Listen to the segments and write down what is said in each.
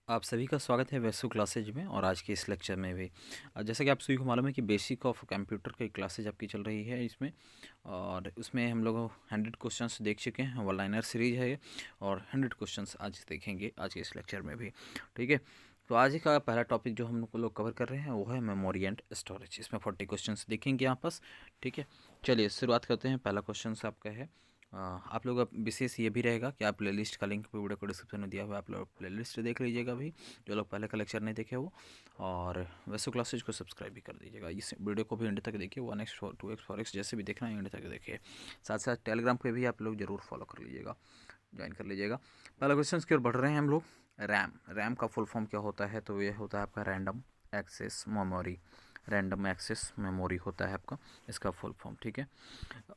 आप सभी का स्वागत है वैसु क्लासेज में और आज के इस लेक्चर में भी जैसा कि आप सभी को मालूम है कि बेसिक ऑफ कंप्यूटर की क्लासेज आपकी चल रही है इसमें। और उसमें हम लोग 100 क्वेश्चंस देख चुके हैं, वन लाइनर सीरीज है ये। और 100 क्वेश्चंस आज देखेंगे आज के इस लेक्चर में भी। ठीक है, तो आज का पहला टॉपिक जो हम लोग कवर कर रहे हैं वो है मेमोरी एंड स्टोरेज। इसमें 40 क्वेश्चंस देखेंगे यहाँ पास। ठीक है, चलिए शुरुआत करते हैं। पहला क्वेश्चन आपका है, आप लोग अब विशेष ये भी रहेगा कि आप प्लेलिस्ट का लिंक वीडियो को डिस्क्रिप्शन में दिया हुआ है, आप लोग प्लेलिस्ट देख लीजिएगा भी, जो लोग पहले का लेक्चर नहीं देखे वो। और वैसे क्लासेज को सब्सक्राइब भी कर दीजिएगा। इस वीडियो को भी एंड तक देखिए, 1x 2x 4x जैसे भी देखना है एंड तक देखिए। साथ साथ टेलीग्राम पे भी आप लोग जरूर फॉलो कर लीजिएगा, ज्वाइन कर लीजिएगा। पहला क्वेश्चन की ओर बढ़ रहे हैं हम लोग। रैम का फुल फॉर्म क्या होता है? तो ये होता है आपका random access memory. Random access memory होता है आपका इसका फुल फॉर्म। ठीक है,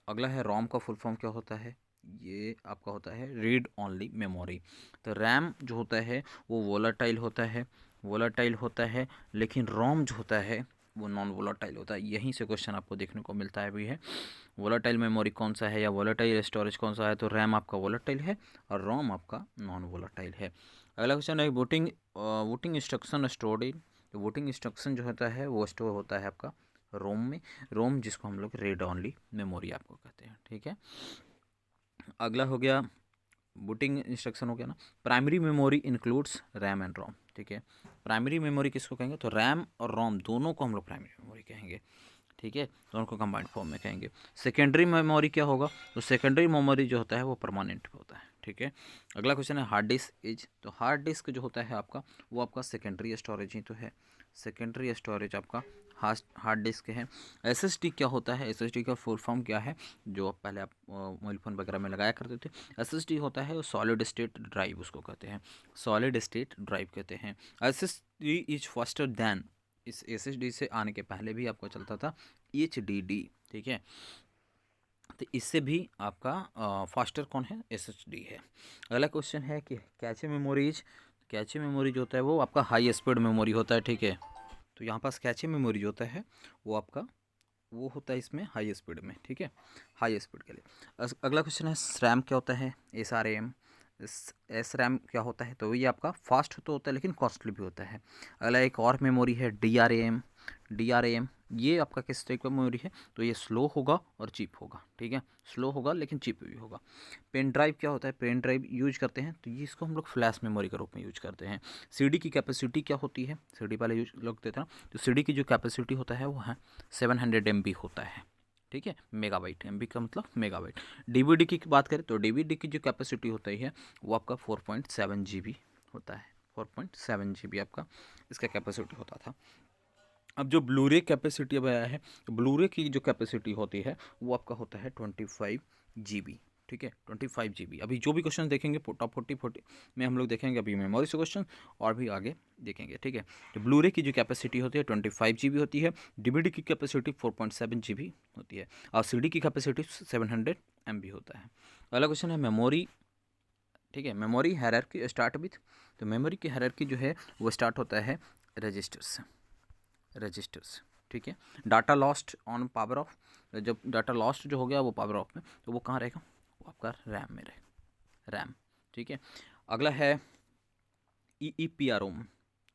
अगला है रोम का फुल फॉर्म क्या होता है? ये आपका होता है रीड ओनली मेमोरी। तो रैम जो होता है वो वोलाटाइल होता है, लेकिन रोम जो होता है वो नॉन वोलाटाइल होता है। यहीं से क्वेश्चन आपको देखने को मिलता है भी है, वोलाटाइल मेमोरी कौन सा है या वोलाटाइल स्टोरेज कौन सा है? तो रैम आपका वोलाटाइल है और रोम आपका नॉन वोलाटाइल है। अगला क्वेश्चन है voting instruction stored in. Voting instruction जो होता है वो स्टोर होता है आपका रोम में। रोम जिसको हम लोग रीड ओनली मेमोरी आपको कहते हैं। ठीक है, अगला हो गया बूटिंग इंस्ट्रक्शन हो गया ना। Primary memory includes RAM and ROM. ठीक है, प्राइमरी मेमोरी किसको कहेंगे? तो रैम और रोम दोनों को हम लोग प्राइमरी मेमोरी कहेंगे। ठीक है, दोनों को कंबाइंड फॉर्म में कहेंगे। सेकेंडरी मेमोरी क्या होगा? तो सेकेंडरी मेमोरी जो होता है वो परमानेंट होता है। ठीक है, अगला क्वेश्चन है हार्ड डिस्क इज। तो हार्ड डिस्क जो होता है आपका वो आपका सेकेंडरी स्टोरेज ही तो है। सेकेंडरी स्टोरेज आपका हार्ड डिस्क है। एसएसडी क्या होता है? एसएसडी का फुल फॉर्म क्या है जो पहले आप मोबाइल फ़ोन वगैरह में लगाया करते थे? एसएसडी होता है सॉलिड स्टेट ड्राइव, उसको कहते हैं सॉलिड स्टेट ड्राइव कहते हैं। एसएसडी इज फास्टर दैन, इस एसएसडी से आने के पहले भी आपको चलता था एचडीडी। ठीक है, तो इससे भी आपका फास्टर कौन है? एसएसडी है। अगला क्वेश्चन है कि कैचे मेमोरीज। कैचे मेमोरी जो होता है वो आपका हाई स्पीड मेमोरी होता है। ठीक है, तो यहाँ पास कैचे मेमोरी जो होता है वो आपका वो होता है इसमें हाई स्पीड में। ठीक है, हाई स्पीड के लिए। अगला क्वेश्चन है रैम क्या होता है? S R M. S RAM क्या होता है? तो ये आपका फास्ट तो होता है लेकिन कॉस्टली भी होता है। अगला एक और मेमोरी है D R M. D R M ये आपका किस टाइप का मेमोरी है? तो ये स्लो होगा और चीप होगा। ठीक है, स्लो होगा लेकिन चीप भी होगा। पेन ड्राइव क्या होता है? पेन ड्राइव यूज करते हैं तो ये इसको हम लोग फ्लैश मेमोरी के रूप में यूज करते हैं। सीडी की कैपेसिटी क्या होती है? सीडी पहले यूज लगते थे ना, तो सीडी की जो कैपेसिटी होता है वो है 700 MB होता है। ठीक है, मेगाबाइट, एमबी का मतलब मेगाबाइट। डीवीडी की बात करें तो डीवीडी की जो कैपेसिटी होती है वो आपका 4.7 GB होता है। 4.7 GB आपका इसका कैपेसिटी होता था। अब जो ब्लूरे कैपेसिटी अब आया है, तो ब्लूरे की जो कैपेसिटी होती है वो आपका होता है 25 GB। ठीक है, 25 GB। अभी जो भी क्वेश्चन देखेंगे टॉप 40 में हम लोग देखेंगे अभी मेमोरी से क्वेश्चन और भी आगे देखेंगे। ठीक है, तो ब्लूरे की जो कैपेसिटी होती है 25 GB होती है, डीवीडी की कैपेसिटी 4.7 GB होती है और सीडी की कैपेसिटी 700 MB होता है। अगला क्वेश्चन है मेमोरी। ठीक है, मेमोरी हायरार्की स्टार्ट विथ। तो मेमोरी की हायरार्की जो है वो स्टार्ट होता है रजिस्टर्स। ठीक है, data lost on power of. जब डाटा लॉस्ट जो हो गया वो पावर ऑफ में, तो वो कहाँ रहेगा? वो आपका रैम में रहे, रैम। ठीक है, अगला है ई ई पी आर ओम।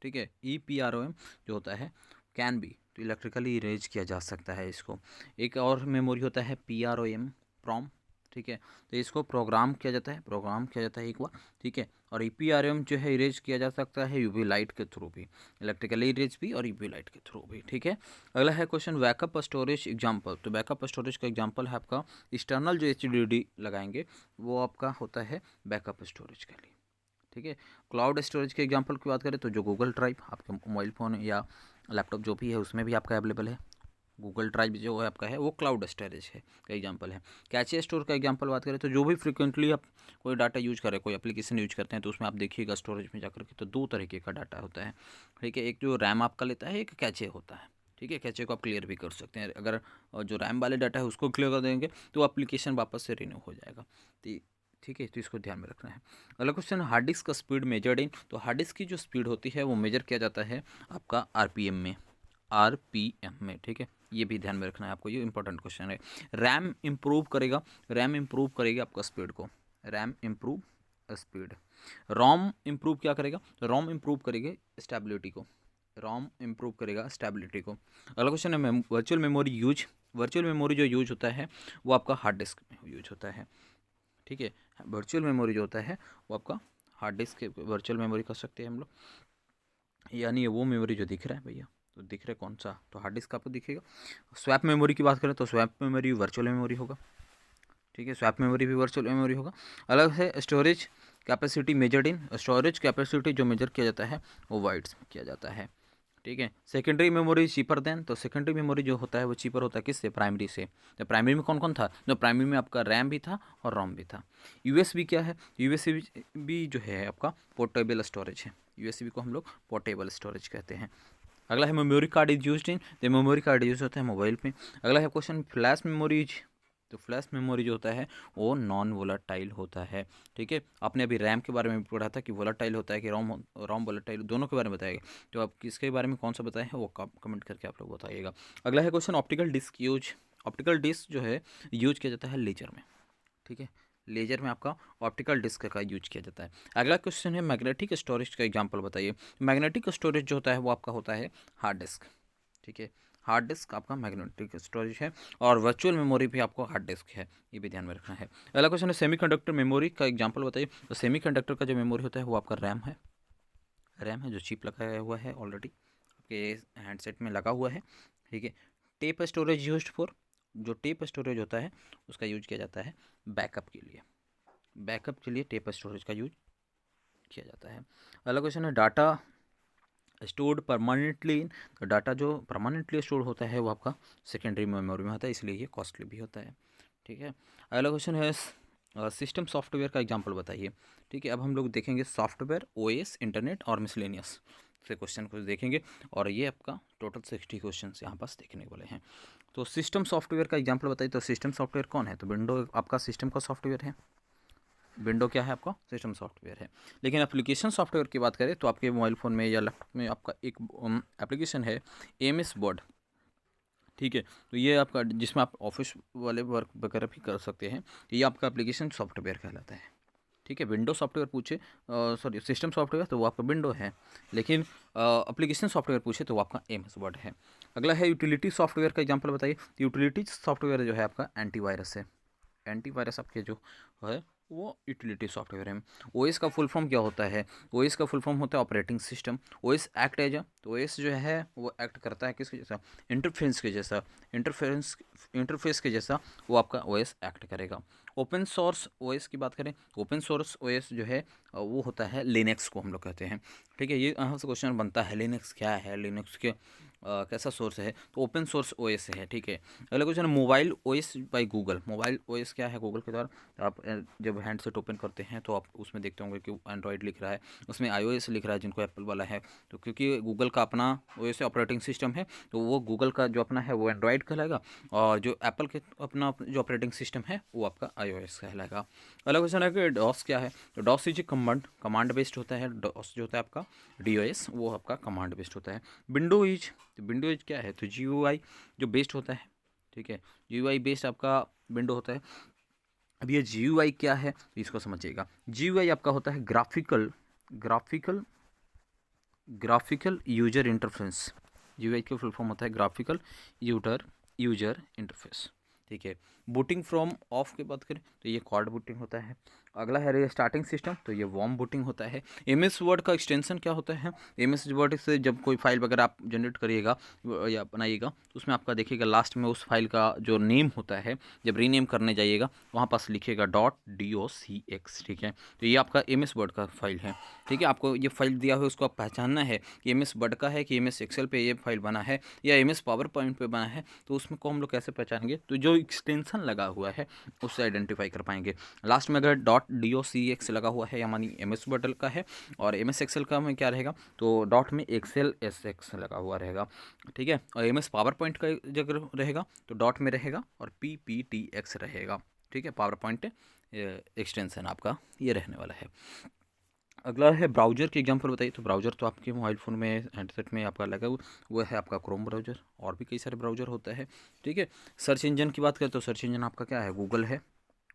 ठीक है, E P R O M जो होता है कैन बी, तो इलेक्ट्रिकली इरेज किया जा सकता है इसको। एक और मेमोरी होता है P R O M, PROM. ठीक है, तो इसको प्रोग्राम किया जाता है एक बार। ठीक है, और ई पी आर एम जो है इरेज किया जा सकता है यूवी लाइट के थ्रू भी, इलेक्ट्रिकली इरेज भी और यूवी लाइट के थ्रू भी। ठीक है, अगला है क्वेश्चन बैकअप स्टोरेज एग्जाम्पल। तो बैकअप स्टोरेज का एग्जाम्पल है आपका एक्सटर्नल जो एच डी डी लगाएंगे वो आपका होता है बैकअप स्टोरेज के लिए। ठीक है, क्लाउड स्टोरेज के एग्जांपल की बात करें तो जो गूगल ड्राइव आपके मोबाइल फ़ोन या लैपटॉप जो भी है उसमें भी आपका अवेलेबल है। गूगल ड्राइव जो है आपका है वो क्लाउड स्टोरेज है का एग्जांपल है। कैचे स्टोर का एग्जांपल बात करें तो जो भी फ्रिक्वेंटली आप कोई डाटा यूज करें, कोई एप्लीकेशन यूज करते हैं तो उसमें आप देखिएगा स्टोरेज में जाकर के तो दो तरीके का डाटा होता है। ठीक है, एक जो रैम आपका लेता है, एक कैचे होता है। ठीक है, कैचे को आप क्लियर भी कर सकते हैं। अगर जो रैम वाले डाटा है उसको क्लियर कर देंगे तो एप्लीकेशन वापस से रिन्यू हो जाएगा। तो ठीक है, तो इसको ध्यान में रखना है। अगला क्वेश्चन, हार्ड डिस्क का स्पीड मेजर्ड इन। तो हार्ड डिस्क की जो स्पीड होती है वो मेजर किया जाता है आपका आरपीएम में, आरपीएम में। ठीक है, ये भी ध्यान में रखना है आपको, ये इंपॉर्टेंट क्वेश्चन है। रैम इंप्रूव करेगा आपका स्पीड को, रैम इंप्रूव स्पीड। रोम इम्प्रूव क्या करेगा? रोम इम्प्रूव करेगा स्टेबिलिटी को, रोम इम्प्रूव करेगा स्टेबिलिटी को। अगला क्वेश्चन है virtual memory use. Virtual memory जो यूज होता है वो आपका हार्ड डिस्क में यूज होता है, ठीक है। वर्चुअल मेमोरी जो होता है वो आपका हार्ड डिस्क के वर्चुअल मेमोरी कर सकते हैं हम लोग, यानी ये वो मेमोरी जो दिख रहा है भैया, तो दिख रहा है कौन सा? तो हार्ड डिस्क आपको दिखेगा। स्वैप मेमोरी की बात करें तो स्वैप मेमोरी वर्चुअल मेमोरी होगा, ठीक है। स्वैप मेमोरी भी वर्चुअल मेमोरी होगा। अलग है storage capacity measured in, storage capacity जो मेजर किया जाता है वो वाइट्स में किया जाता है, ठीक है। सेकेंडरी मेमोरी चीपर देन, तो सेकेंडरी मेमोरी जो होता है वो चीपर होता है किससे? प्राइमरी से। तो प्राइमरी में कौन कौन था? जो प्राइमरी में आपका रैम भी था और रोम भी था। यूएसबी क्या है? यूएसबी जो है आपका पोर्टेबल स्टोरेज है, यूएसबी को हम लोग पोर्टेबल स्टोरेज कहते हैं। अगला है memory card is used in, तो मेमोरी कार्ड यूज होता है मोबाइल में। अगला है क्वेश्चन फ्लैश मेमोरीज, तो फ्लैश मेमोरी जो होता है वो नॉन वोलाटाइल होता है, ठीक है। आपने अभी रैम के बारे में भी पढ़ा था कि वोलाटाइल होता है कि रोम वोलाटाइल, दोनों के बारे में बताएगा। तो आप किसके बारे में कौन सा बताए हैं वो कमेंट करके आप लोग बताइएगा। अगला है question optical disc use. Optical disc जो है यूज किया जाता है लेजर में, ठीक है। लेजर में आपका ऑप्टिकल डिस्क का यूज किया जाता है। अगला क्वेश्चन है मैग्नेटिक स्टोरेज का एग्जांपल बताइए। मैग्नेटिक स्टोरेज जो होता है वो आपका होता है हार्ड डिस्क, ठीक है। हार्ड डिस्क आपका मैग्नेटिक स्टोरेज है, और वर्चुअल मेमोरी भी आपको हार्ड डिस्क है, ये भी ध्यान में रखना है। अगला क्वेश्चन है सेमीकंडक्टर मेमोरी का एग्जांपल बताइए। तो सेमीकंडक्टर का जो मेमोरी होता है वो आपका रैम है, रैम है जो चिप लगाया हुआ है ऑलरेडी आपके हैंडसेट में लगा हुआ है, ठीक है। टेप स्टोरेज यूज्ड फॉर, जो टेप स्टोरेज होता है उसका यूज किया जाता है बैकअप के लिए, बैकअप के लिए टेप स्टोरेज का यूज किया जाता है। अगला क्वेश्चन है डाटा स्टोर्ड परमानेंटली इन, तो डाटा जो परमानेंटली स्टोर होता है वो आपका सेकेंडरी मेमोरी में होता है, इसलिए ये कॉस्टली भी होता है, ठीक है। अगला क्वेश्चन है सिस्टम सॉफ्टवेयर का एग्जांपल बताइए, ठीक है। अब हम लोग देखेंगे सॉफ्टवेयर, ओएस, इंटरनेट और मिसलेनियस से क्वेश्चन को देखेंगे, और ये आपका टोटल 60 क्वेश्चन यहाँ पास देखने वाले हैं। तो सिस्टम सॉफ्टवेयर का एग्जांपल बताइए। तो सिस्टम सॉफ्टवेयर कौन है? तो विंडो आपका सिस्टम का सॉफ्टवेयर है, विंडो क्या है आपका? सिस्टम सॉफ्टवेयर है। लेकिन एप्लीकेशन सॉफ्टवेयर की बात करें तो आपके मोबाइल फ़ोन में या लैपटॉप में आपका एक एप्लीकेशन है एमएस वर्ड, ठीक है। तो ये आपका जिसमें आप ऑफिस वाले वर्क वगैरह भी कर सकते हैं, तो ये आपका एप्लीकेशन सॉफ्टवेयर कहलाता है, ठीक है। विंडो सॉफ्टवेयर पूछे, सॉरी सिस्टम सॉफ्टवेयर तो वो आपका विंडो है, लेकिन एप्लीकेशन सॉफ्टवेयर पूछे तो वो आपका एमएस वर्ड है। अगला है यूटिलिटी सॉफ्टवेयर का एग्जांपल बताइए। यूटिलिटी सॉफ्टवेयर जो है आपका एंटीवायरस है, एंटीवायरस आपके जो है वो यूटिलिटी सॉफ्टवेयर है। ओएस का फुल फॉर्म क्या होता है? ओएस का फुल फॉर्म होता है operating system. OS act as, तो ओएस जो है वो एक्ट करता है किसके जैसा? इंटरफेरेंस के जैसा, इंटरफेस के जैसा वो आपका ओएस एक्ट करेगा। ओपन सोर्स ओएस की बात करें, ओपन सोर्स ओएस जो है वो होता है लिनक्स को हम लोग कहते हैं, ठीक है। ये यहाँ से क्वेश्चन बनता है लिनक्स क्या है, लिनक्स के कैसा सोर्स है? तो ओपन सोर्स ओएस है, ठीक है। अगला question mobile OS by Google. Mobile OS क्या है? गूगल के द्वारा। तो आप जब हैंडसेट ओपन करते हैं तो आप उसमें देखते होंगे कि एंड्रॉयड लिख रहा है, उसमें आईओएस लिख रहा है जिनको एप्पल वाला है। तो क्योंकि गूगल का अपना ओएस ऑपरेटिंग सिस्टम है, तो वो गूगल का जो अपना है वो एंड्रॉयड कहलाएगा, और जो एप्पल के अपना जो ऑपरेटिंग सिस्टम है वो आपका आईओएस कहलाएगा। अगला क्वेश्चन है कि डॉस क्या है? तो डॉस इज कमांड बेस्ड होता है। डॉस जो होता है आपका डीओएस वो आपका कमांड बेस्ड होता है। विंडो इज, तो विंडो इज क्या है? तो जीयूआई जो बेस्ड होता है, ठीक है। जीयूआई बेस्ड आपका विंडो होता है। अब ये जीयूआई क्या है तो इसको समझिएगा। जीयूआई आपका होता है ग्राफिकल यूजर इंटरफेस। जीयूआई का फुल फॉर्म होता है ग्राफिकल यूजर इंटरफेस, ठीक है। बूटिंग फ्रॉम ऑफ की बात करें तो ये कॉर्ड बूटिंग होता है। अगला है स्टार्टिंग सिस्टम, तो ये वॉर्म बूटिंग होता है। एमएस वर्ड का एक्सटेंशन क्या होता है? एमएस वर्ड से जब कोई फाइल वगैरह आप जनरेट करिएगा या बनाइएगा तो उसमें आपका देखिएगा लास्ट में उस फाइल का जो नेम होता है, जब रीनेम करने जाइएगा वहाँ पास लिखिएगा .docx, ठीक है। तो ये आपका एमएस वर्ड का फाइल है, ठीक है। आपको ये फाइल दिया हुआ है उसको आप पहचानना है कि एमएस वर्ड का है कि एमएस एक्सेल पे ये फाइल बना है या एमएस पावर पॉइंट पे बना है। तो उसमें को हम लोग कैसे पहचानेंगे? तो जो एक्सटेंशन लगा हुआ है उससे आइडेंटिफाई कर पाएंगे। लास्ट में अगर .docx लगा हुआ है या मानी एमएस वर्ड का है, और एमएस एक्सेल का में क्या रहेगा? तो डॉट में एक्सेल एसएक्स लगा हुआ रहेगा, ठीक है। और एमएस पावर पॉइंट का जगह रहेगा तो डॉट में रहेगा और PPTX रहेगा, ठीक है। पावर पॉइंट एक्सटेंशन आपका ये रहने वाला है। अगला है ब्राउजर की एग्जांपल बताइए। तो ब्राउजर तो आपके मोबाइल फ़ोन में हैंडसेट में आपका लगा हुआ वो है आपका क्रोम ब्राउजर, और भी कई सारे ब्राउजर होता है, ठीक है। सर्च इंजन की बात करें तो सर्च इंजन आपका क्या है? गूगल है।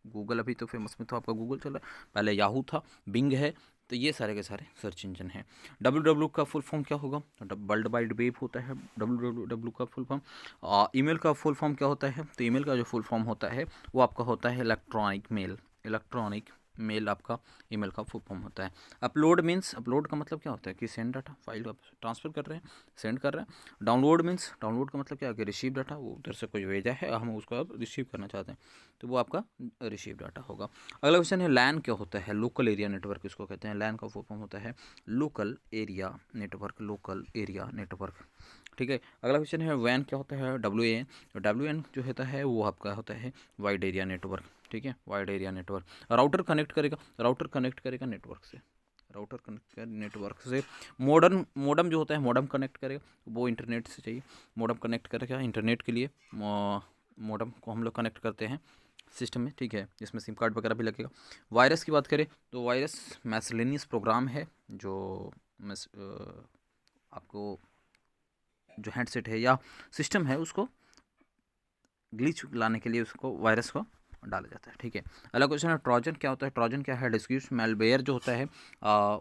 गूगल अभी तो फेमस में तो आपका गूगल चल रहा है, पहले याहू था, बिंग है, तो ये सारे के सारे सर्च इंजन हैं। डब्ल्यू का फुल फॉर्म क्या होगा? वर्ल्ड वाइड वेब होता है डब्ल्यू का फुल फॉर्म। ईमेल का फुल फॉर्म क्या होता है? तो ईमेल का जो फुल फॉर्म होता है वो आपका होता है इलेक्ट्रॉनिक मेल। इलेक्ट्रॉनिक मेल आपका ईमेल का फुल फॉर्म होता है। अपलोड मीन्स, अपलोड का मतलब क्या होता है कि सेंड डाटा, फाइल आप ट्रांसफ़र कर रहे हैं, सेंड कर रहे हैं। डाउनलोड मीन्स, डाउनलोड का मतलब क्या है कि रिसीव डाटा, वो उधर से कोई भेजा है, हम उसको अब रिसीव करना चाहते हैं, तो वो आपका रिसीव डाटा होगा। अगला क्वेश्चन है लैन क्या होता है? लोकल एरिया नेटवर्क इसको कहते हैं। लैन का फुल फॉर्म होता है local area network, local area network. ठीक है। अगला क्वेश्चन है वैन क्या होता है? WAN। WAN जो होता है वो आपका होता है वाइड एरिया नेटवर्क। ठीक है, wide area network. Router connect करेगा, राउटर कनेक्ट करेगा नेटवर्क से, राउटर कनेक्ट कर नेटवर्क से। मोडम जो होता है मोडम कनेक्ट करेगा, वो इंटरनेट से चाहिए, मोडम कनेक्ट करेगा इंटरनेट के लिए। मोडम को हम लोग कनेक्ट करते हैं सिस्टम में। ठीक है, इसमें सिम कार्ड वगैरह भी लगेगा। वायरस की बात करें तो वायरस मैसलेनियस प्रोग्राम है जो आपको जो हैंडसेट है या सिस्टम है उसको ग्लिच लाने के लिए उसको वायरस को डाला जाता है। ठीक है। अगला क्वेश्चन है ट्रोजन क्या होता है? ट्रोजन क्या है? डिस्क्यूज मेलवेयर जो होता है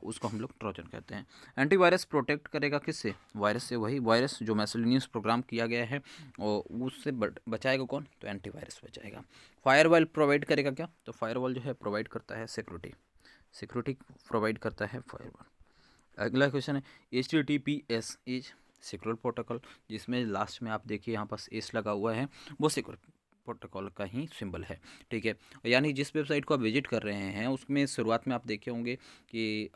उसको हम लोग ट्रोजन कहते हैं। एंटीवायरस प्रोटेक्ट करेगा किससे? वायरस से। वही वायरस जो मैसलिनियस प्रोग्राम किया गया है और उससे बचाएगा कौन? तो एंटीवायरस बचाएगा। फायरवॉल प्रोवाइड करेगा क्या? तो फायरवॉल जो है प्रोवाइड करता है सिक्योरिटी, सिक्योरिटी प्रोवाइड करता है फायरवॉल। अगला क्वेश्चन है HTTPS इज सिक्योर प्रोटोकॉल, जिसमें लास्ट में आप देखिए यहाँ पास एस लगा हुआ है, वो सिक्योर प्रोटोकॉल का ही सिंबल है। ठीक है, यानी जिस वेबसाइट को आप विजिट कर रहे हैं उसमें शुरुआत में आप देखे होंगे कि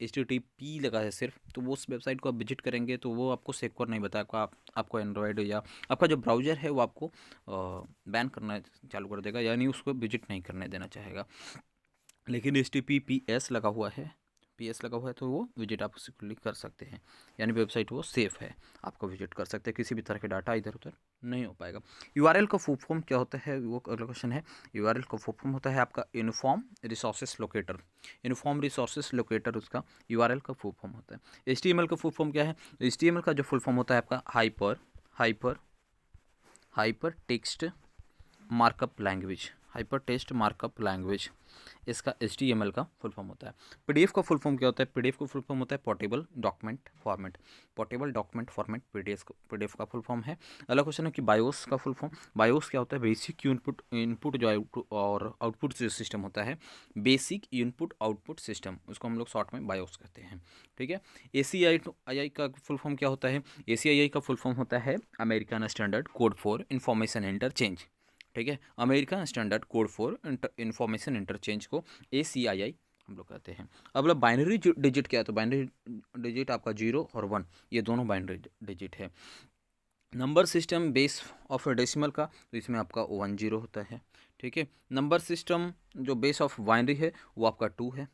HTTP लगा है सिर्फ, तो वो उस वेबसाइट को आप विजिट करेंगे तो वो आपको सिक्योर नहीं बताएगा। आपको एंड्रॉयड या आपका जो ब्राउज़र है वो आपको बैन करना चालू कर देगा, यानी उसको विजिट नहीं करने देना चाहेगा। लेकिन HTTPS लगा हुआ है, PS लगा हुआ है, तो वो विजिट आप सिक्योरली कर सकते हैं, यानी वेबसाइट वो सेफ़ है, आपको विजिट कर सकते हैं, किसी भी तरह के डाटा इधर उधर नहीं हो पाएगा। URL का फुल फॉर्म क्या होता है? वो अगला क्वेश्चन है। URL का फुल फॉर्म होता है आपका uniform resources locator. Uniform resources locator उसका URL का फुल फॉर्म होता है। HTML का फुल फॉर्म क्या है? HTML का जो फुल फॉर्म होता है आपका hyper text markup language, hyper text markup language, इसका HTML का फुल फॉर्म होता है। PDF का फुल फॉर्म क्या होता है? PDF का फुल फॉर्म होता है portable document format, portable document format PDF का फुल फॉर्म है। अगला क्वेश्चन है कि बायोस का फुल फॉर्म। बायोस क्या होता है? बेसिक इनपुट जो और आउटपुट सिस्टम होता है, बेसिक इनपुट आउटपुट सिस्टम, उसको हम लोग शॉर्ट में बायोस कहते हैं। ठीक है। ACII का फुल फॉर्म क्या होता है? ACII का फुल फॉर्म होता है American standard code for information interchange. ठीक है, American standard code for information interchange को ACII हम लोग कहते हैं। अब मतलब बाइनरी डिजिट क्या है? तो बाइनरी डिजिट आपका 0 और 1, ये दोनों बाइनरी डिजिट है। Number system base of decimal का, तो इसमें आपका 10 होता है। ठीक है। नंबर सिस्टम जो बेस ऑफ बाइनरी है वो आपका 2 है।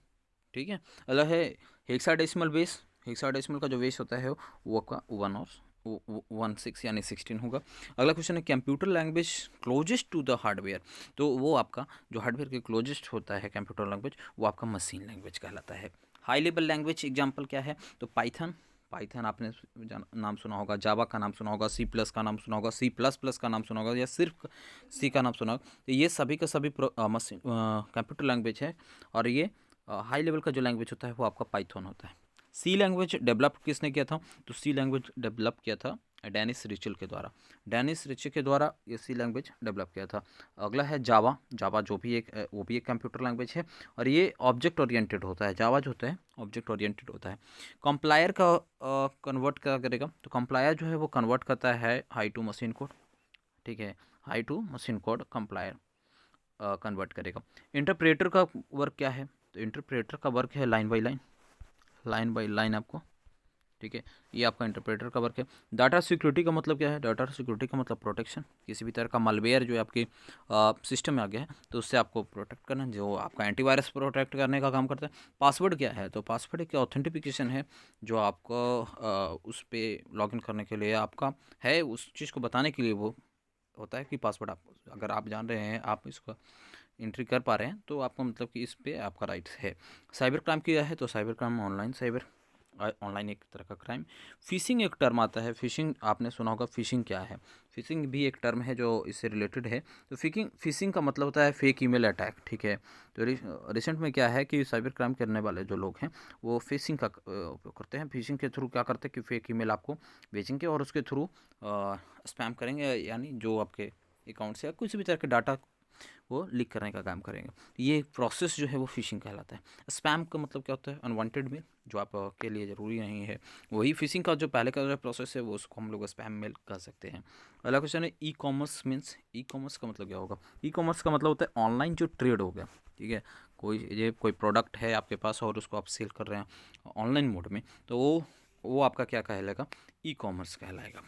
ठीक है। अगला है हेक्साडेसिमल बेस। हेक्साडेसिमल का जो बेस होता है वो आपका 1 और 16 यानी 16 होगा। अगला क्वेश्चन है computer language closest to the hardware, तो वो आपका जो हार्डवेयर के क्लोजेस्ट होता है कंप्यूटर लैंग्वेज वो आपका मशीन लैंग्वेज कहलाता है। हाई लेवल लैंग्वेज एग्जांपल क्या है? तो पाइथन, पाइथन आपने नाम सुना होगा, जावा का नाम सुना होगा, C+ का नाम सुना होगा, C++ का नाम सुना होगा, या सिर्फ C का नाम सुना होगा। तो ये सभी का सभी मशीन कंप्यूटर लैंग्वेज है, और ये हाई लेवल का जो लैंग्वेज होता है वो आपका पाइथन होता है। सी लैंग्वेज डेवलप किसने किया था? तो सी लैंग्वेज डेवलप किया था डेनिस रिचल के द्वारा। डेनिस रिचल के द्वारा ये सी लैंग्वेज डेवलप किया था। अगला है जावा। जावा जो भी एक वो भी एक कंप्यूटर लैंग्वेज है, और ये ऑब्जेक्ट ओरिएंटेड होता है। जावा जो होता है ऑब्जेक्ट ओरिएंटेड होता है। कंप्लायर का कन्वर्ट क्या करेगा? तो कंप्लायर जो है वो कन्वर्ट करता है हाई टू मशीन कोड। ठीक है, high to machine code compiler convert करेगा। इंटरप्रेटर का वर्क क्या है? तो इंटरप्रेटर का वर्क है line by line, line by line आपको। ठीक है, ये आपका इंटरप्रेटर का वर्क है। डाटा सिक्योरिटी का मतलब क्या है? डाटा सिक्योरिटी का मतलब प्रोटेक्शन, किसी भी तरह का मालवेयर जो आपके सिस्टम में आ गया है तो उससे आपको प्रोटेक्ट करना, जो आपका एंटीवायरस प्रोटेक्ट करने का काम करता है। पासवर्ड क्या है? तो पासवर्ड एक ऑथेंटिफिकेशन है जो आपको उस पर लॉगिन करने के लिए आपका है, उस चीज़ को बताने के लिए वो होता है कि पासवर्ड आप अगर आप जान रहे हैं, आप इसको एंट्री कर पा रहे हैं, तो आपका मतलब कि इस पे आपका राइट है। साइबर क्राइम किया है? तो cyber crime online cyber online एक तरह का क्राइम। फिशिंग एक टर्म आता है, फिशिंग आपने सुना होगा। फिशिंग क्या है? फिशिंग भी एक टर्म है जो इससे रिलेटेड है। तो फिशिंग फिशिंग का मतलब होता है फेक ईमेल अटैक, ठीक है। तो रिसेंट में क्या है कि साइबर क्राइम करने वाले जो लोग हैं वो फिशिंग का उपयोग करते हैं। फिशिंग के थ्रू क्या करते हैं कि फेक ईमेल आपको भेजेंगे और उसके थ्रू स्पैम करेंगे, यानी जो आपके अकाउंट से या कुछ भी तरह के डाटा वो लीक करने का काम करेंगे। ये प्रोसेस जो है वो फिशिंग कहलाता है। स्पैम का मतलब क्या होता है? अनवांटेड मेल जो आपके लिए ज़रूरी नहीं है। वही फिशिंग का जो पहले का जो प्रोसेस है वो उसको हम लोग स्पैम मेल कह सकते हैं। अगला क्वेश्चन है e commerce means. E commerce का मतलब क्या होगा? ई कॉमर्स का मतलब होता है ऑनलाइन जो ट्रेड हो गया, ठीक है। कोई प्रोडक्ट है आपके पास और उसको आप सेल कर रहे हैं ऑनलाइन मोड में, तो वो आपका क्या कहलाएगा? ई कॉमर्स कहलाएगा,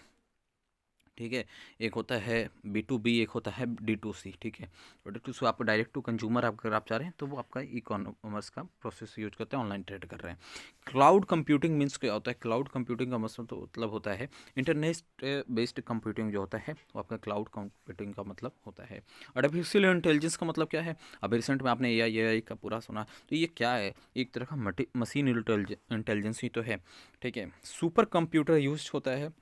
ठीक है। एक होता है B2B, एक होता है D2C, ठीक है। तो D2C आप डायरेक्ट टू कंज्यूमर अगर आप चाह रहे हैं तो वो आपका ई कॉमर्स का प्रोसेस यूज करते हैं, ऑनलाइन ट्रेड कर रहे हैं। क्लाउड कंप्यूटिंग मीन्स क्या होता है? क्लाउड कंप्यूटिंग का मतलब होता है इंटरनेट बेस्ड कंप्यूटिंग जो होता है वो आपका क्लाउड कंप्यूटिंग का मतलब होता है। आर्टिफिशियल इंटेलिजेंस का मतलब क्या है? अभी रिसेंट में आपने AI का पूरा सुना, तो ये क्या है? एक तरह का मशीन इंटेलिजेंस ही तो है, ठीक है। सुपर कंप्यूटर यूज होता है।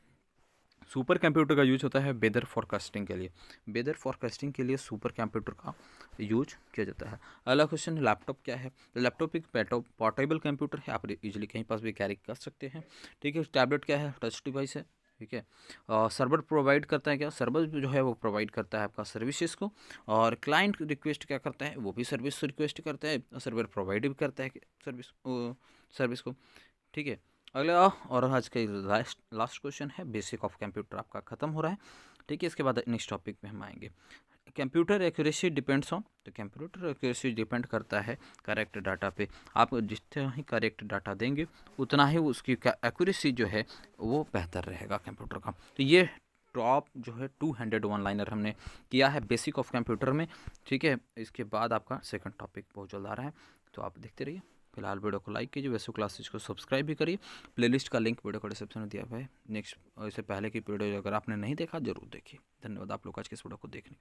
सुपर कंप्यूटर का यूज होता है वेदर फोरकास्टिंग के लिए। वेदर फोरकास्टिंग के लिए सुपर कंप्यूटर का यूज किया जाता है। अगला क्वेश्चन, लैपटॉप क्या है? तो लैपटॉप एक पोर्टेबल कंप्यूटर है, आप इजीली कहीं पास भी कैरी कर सकते हैं, ठीक है। टैबलेट क्या है? टच डिवाइस है, ठीक है। सर्वर प्रोवाइड करता है क्या? सर्वर जो है वो प्रोवाइड करता है आपका सर्विसेज को, और क्लाइंट रिक्वेस्ट क्या करता है? वो भी सर्विस रिक्वेस्ट करता है, सर्वर प्रोवाइड भी करता है सर्विस सर्विस को, ठीक है। अगला और आज का लास्ट क्वेश्चन है, बेसिक ऑफ कंप्यूटर आपका खत्म हो रहा है, ठीक है। इसके बाद नेक्स्ट टॉपिक पे हम आएंगे। Computer accuracy depends on. तो कंप्यूटर एक्यूरेसी डिपेंड करता है करेक्ट डाटा पे। आप जितना ही करेक्ट डाटा देंगे उतना ही उसकी एक्यूरेसी जो है वो बेहतर रहेगा कंप्यूटर का। तो ये टॉप जो है 200 वन लाइनर हमने किया है बेसिक ऑफ कंप्यूटर में, ठीक है। इसके बाद आपका सेकंड टॉपिक बहुत जल्द आ रहा है, तो आप देखते रहिए। फिलहाल वीडियो को लाइक कीजिए, वैसे क्लासेज को सब्सक्राइब भी करिए। प्लेलिस्ट का लिंक वीडियो को डिस्क्रिप्शन में दिया हुआ है। नेक्स्ट इससे पहले की वीडियो अगर आपने नहीं देखा जरूर देखिए। धन्यवाद आप लोग आज के इस वीडियो को देखने के लिए।